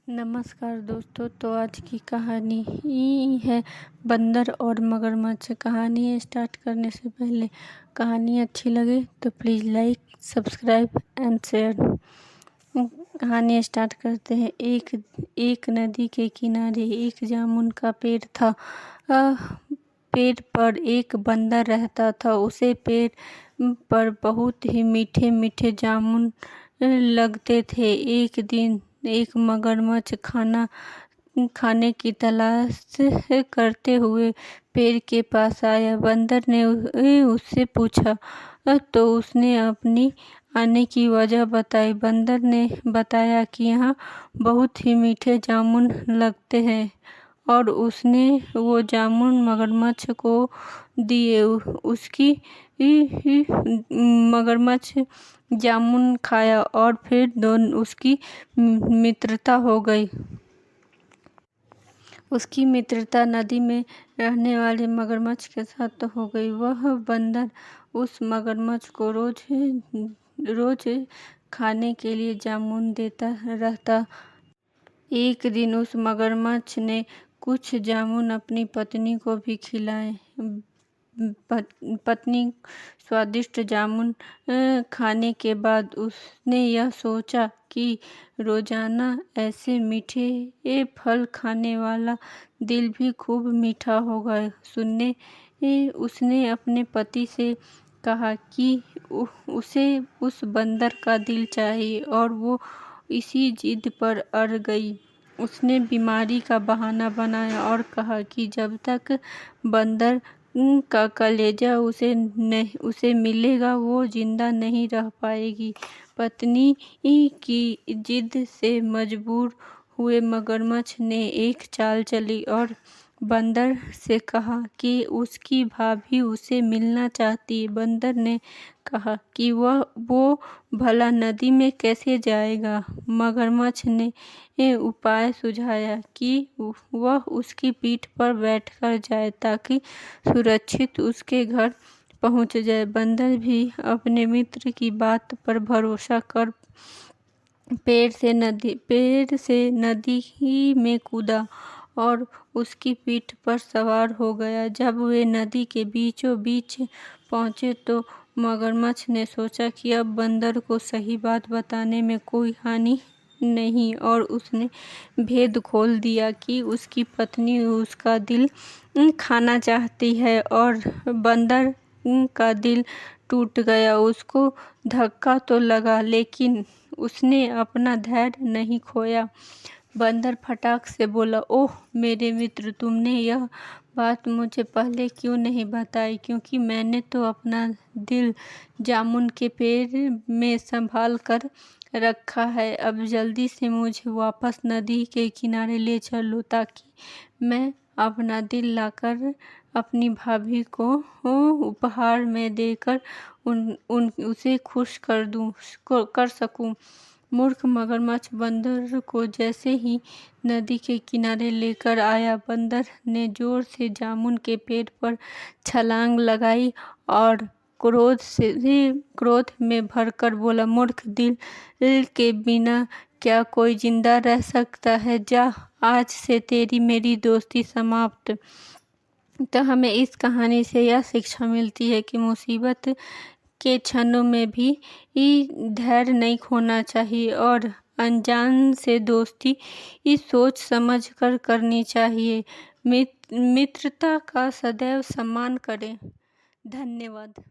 नमस्कार दोस्तों। तो आज की कहानी है बंदर और मगरमच्छ। कहानी स्टार्ट करने से पहले कहानी अच्छी लगे तो please like, subscribe and share. कहानी स्टार्ट करते हैं। एक नदी के किनारे एक जामुन का पेड़ था। पेड़ पर एक बंदर रहता था। उसे पेड़ पर बहुत ही मीठे मीठे जामुन लगते थे। एक दिन एक मगरमच्छ खाने की तलाश करते हुए पेड़ के पास आया। बंदर ने उससे पूछा तो उसने अपनी आने की वजह बताई। बंदर ने बताया कि यहाँ बहुत ही मीठे जामुन लगते हैं और उसने वो जामुन मगरमच्छ को दिए। मगरमच्छ जामुन खाया और फिर दोनों उसकी मित्रता हो गई। उसकी मित्रता नदी में रहने वाले मगरमच्छ के साथ हो गई। वह बंदर उस मगरमच्छ को रोज खाने के लिए जामुन देता रहता। एक दिन उस मगरमच्छ ने कुछ जामुन अपनी पत्नी को भी खिलाए। पत्नी स्वादिष्ट जामुन खाने के बाद उसने यह सोचा कि रोजाना ऐसे मीठे फल खाने वाला दिल भी खूब मीठा होगा। उसने अपने पति से कहा कि उसे उस बंदर का दिल चाहिए और वो इसी जिद पर अड़ गई। उसने बीमारी का बहाना बनाया और कहा कि जब तक बंदर का कलेजा उसे मिलेगा वो जिंदा नहीं रह पाएगी। पत्नी की जिद से मजबूर हुए मगरमच्छ ने एक चाल चली और बंदर से कहा कि उसकी भाभी उसे मिलना चाहती है। बंदर ने कहा कि वो भला नदी में कैसे जाएगा। मगरमच्छ ने उपाय सुझाया कि वह उसकी पीठ पर बैठकर जाए ताकि सुरक्षित उसके घर पहुंच जाए। बंदर भी अपने मित्र की बात पर भरोसा कर पेड़ से नदी में कूदा और उसकी पीठ पर सवार हो गया। जब वे नदी के बीचों बीच पहुंचे तो मगरमच्छ ने सोचा कि अब बंदर को सही बात बताने में कोई हानि नहीं और उसने भेद खोल दिया कि उसकी पत्नी उसका दिल खाना चाहती है और बंदर का दिल टूट गया। उसको धक्का तो लगा लेकिन उसने अपना धैर्य नहीं खोया। बंदर फटाक से बोला, ओह मेरे मित्र, तुमने यह बात मुझे पहले क्यों नहीं बताई? क्योंकि मैंने तो अपना दिल जामुन के पेड़ में संभाल कर रखा है। अब जल्दी से मुझे वापस नदी के किनारे ले चलो ताकि मैं अपना दिल लाकर अपनी भाभी को उपहार में देकर उसे खुश कर सकूं। मूर्ख मगरमच्छ बंदर को जैसे ही नदी के किनारे लेकर आया, बंदर ने जोर से जामुन के पेड़ पर छलांग लगाई और क्रोध में भरकर बोला, मूर्ख, दिल के बिना क्या कोई जिंदा रह सकता है? जा, आज से तेरी मेरी दोस्ती समाप्त। तो हमें इस कहानी से यह शिक्षा मिलती है कि मुसीबत के क्षणों में भी धैर्य नहीं खोना चाहिए और अनजान से दोस्ती सोच समझ कर करनी चाहिए। मित्रता का सदैव सम्मान करें। धन्यवाद।